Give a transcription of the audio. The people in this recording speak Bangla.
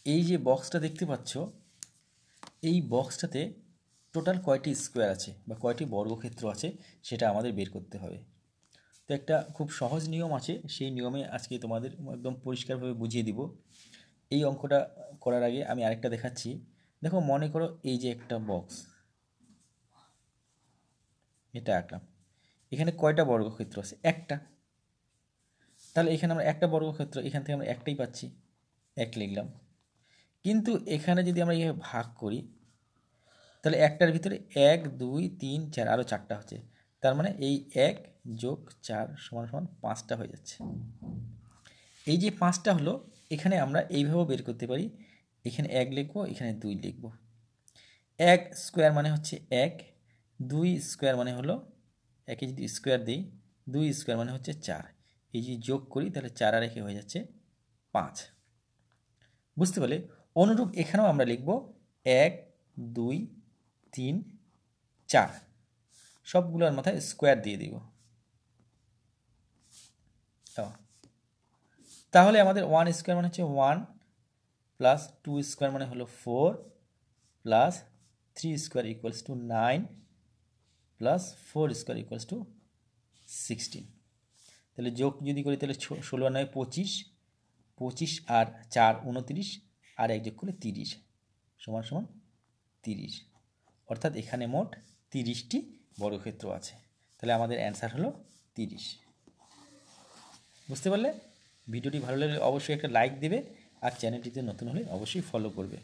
এই যে বক্সটা দেখতে পাচ্ছ, এই বক্সটাতে টোটাল কয়টি স্কোয়ার আছে বা কয়টি বর্গক্ষেত্র আছে সেটা আমাদের বের করতে হবে। তো একটা খুব সহজ নিয়ম আছে, সেই নিয়মে আজকে তোমাদের একদম পরিষ্কারভাবে বুঝিয়ে দিব। এই অঙ্কটা করার আগে আমি আরেকটা দেখাচ্ছি। দেখো, মনে করো এই যে একটা বক্স, এটা আঁকলাম। এখানে কয়টা বর্গক্ষেত্র আছে? একটা। তাহলে এখানে আমরা একটা বর্গক্ষেত্র, এখান থেকে আমরা একটাই পাচ্ছি, এক লিখলাম। কিন্তু এখানে যদি আমরা এইভাবে ভাগ করি, তাহলে একটার ভিতরে 1 2 3 4 আরও 4টা হচ্ছে। তার মানে এই 1 যোগ 4 সমান সমান 5টা হয়ে যাচ্ছে। এই যে 5টা হলো, এখানে আমরা এইভাবেও বের করতে পারি। এখানে 1 লিখবো, এখানে 2 লিখবো। 1 স্কোয়ার মানে হচ্ছে 1, 2 স্কোয়ার মানে হলো, একে যদি স্কোয়ার দিই, 2 স্কোয়ার মানে হচ্ছে 4। এই যে যোগ করি, তাহলে 4 আর একে হয়ে যাচ্ছে 5। বুঝতে পারলে? অনুরূপ এখানেও আমরা লিখব 1 2 3 4, সবগুলোর মাথায় স্কোয়ার দিয়ে দিব। তাহলে আমাদের 1 স্কোয়ার মানে হচ্ছে 1, প্লাস 2 স্কোয়ার মানে হলো 4, plus 3 square equals to 9, plus 4 square equals to 16। তাহলে যোগ যদি করি, তাহলে 16 আর 9 25, 25 আর 4 29, আর 1 যোগ করলে 30 সমান সমান 30। অর্থাৎ এখানে মোট 30টি বর্গক্ষেত্র আছে। তাহলে আমাদের অ্যান্সার হলো 30। বুঝতে পারলে? ভিডিওটি ভালো লাগলে অবশ্যই একটা লাইক দেবে, আর চ্যানেলটিতে নতুন হলে অবশ্যই ফলো করবে।